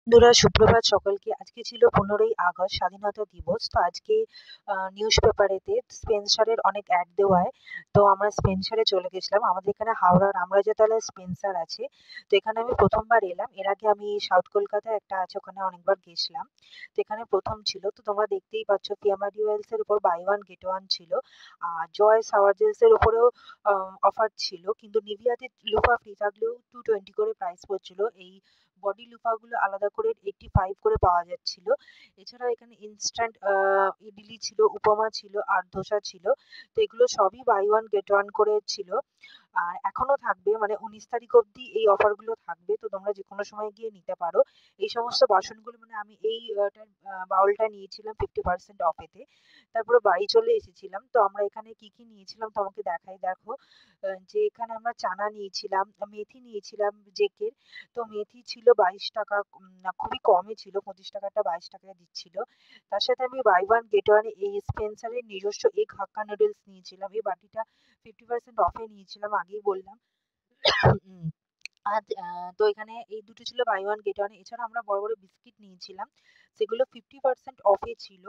বন্ধুরা, সুপ্রভাত সকলকে। আজকে ছিল 15ই আগস্ট, স্বাধীনতা দিবস। তো আজকে নিউজ পেপারেতে স্পেন্সারের অনেক অ্যাড দেওয়ায় তো আমরা স্পেন্সারে চলে গেছিলাম। আমাদের এখানে হাওড়ার আমরাজাতলায় স্পেন্সার আছে। তো এখানে আমি প্রথমবার এলাম। এর আগে আমি সাউথ কলকাতায় একটা আছে, ওখানে অনেকবার গেছিলাম। তো এখানে প্রথম ছিল। তো তোমরা দেখতেই পাচ্ছ পিএমআর ডুয়েলস এর উপর বাই ওয়ান গেট ওয়ান ছিল। আর জয় সাওয়ার জেলস এর উপরেও অফার ছিল, কিন্তু নিভিয়াতে লোফা ফ্রি থাকলেও 220 করে প্রাইস পড়ছিল। এই বডি লোফাগুলো আলাদা করে 85 করে পাওয়া যাচ্ছিল। এছাড়াও এখানে ইনস্ট্যান্ট ইডলি ছিল, উপমা ছিল আর ধোসা ছিল। তো এগুলো সবই বাই ওয়ান গেট ওয়ান করে ছিল। আর এখনো থাকবে, মানে 19 তারিখ অবধি এই অফারগুলো থাকবে। তো তোমরা যে কোনো সময় গিয়ে নিতে পারো এই সমস্ত বাসনগুলো। মানে আমি এই বাউলটা নিয়েছিলাম 50% অফেতে। তারপরে বাড়ি চলে এসেছিলাম। তো আমরা এখানে কি কি নিয়েছিলাম তোমাকে দেখাই, দেখো। যে এখানে আমরা চানা নিয়েছিলাম, মেথি নিয়েছিলাম জেকের। তো মেথি ছিল 22 টাকা, খুবই কমই ছিল, 25 টাকাটা 22 টাকায় দিচ্ছিল। তার সাথে আমি বাই ওয়ান গেট ওয়ান এই স্পেন্সারের নিজস্ব এগ হাক্কা নুডলস নিয়েছিলাম। এই বাটিটা 50% অফে নিয়েছিলাম, আগেই বললাম। উম, আর তো এখানে এই দুটো ছিল বাই ওয়ান গেট ওয়ান। এছাড়া আমরা বড় বড় বিস্কিট নিয়েছিলাম, সেগুলো 50% অফে ছিল।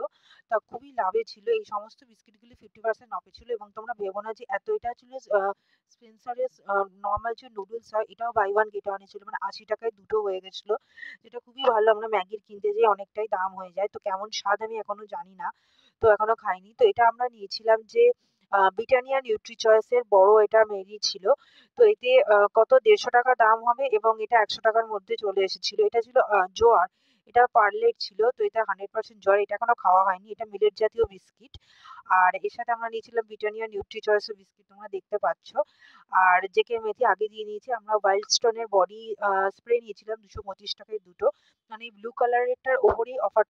তা খুবই লাভে ছিল, এই সমস্ত বিস্কিটগুলি 50% অফে ছিল। এবং তোমরা ভেবো না যে এত, এটা ছিল স্পেন্সারের নর্মাল যে নুডলস হয় এটাও বাই ওয়ান গেট ওয়ানে ছিল, মানে 80 টাকায় দুটো হয়ে গেছিল, যেটা খুবই ভালো। আমরা ম্যাগির কিনতে যাই অনেকটাই দাম হয়ে যায়। তো কেমন স্বাদ আমি এখনো জানি না, তো এখনো খাইনি। তো এটা আমরা নিয়েছিলাম যে ব্রিটানিয়া নিউট্রি চয়েসের বড় এটা মেরি ছিল। তো এতে কত 150 টাকা দাম হবে, এবং এটা 100 টাকার মধ্যে চলে এসেছিল। এটা ছিল জোয়ার, এটা পার্লের ছিল। তো এটা 100% জোয়ার, এটা এখনো খাওয়া হয়নি, এটা মিলেট জাতীয় বিস্কিট। আর এর সাথে আমরা নিয়েছিলাম ব্রিটানিয়া নিউট্রি চয়েসের বিস্কিট, তোমরা দেখতে পাচ্ছ। আর জেকে মেথি আগে দিয়ে নিয়েছি। আমরা ওয়াইল্ড স্টোনের বডি স্প্রে নিয়েছিলাম 225 টাকায় দুটো, মানে ব্লু কালারেরটার ওপরেই অফার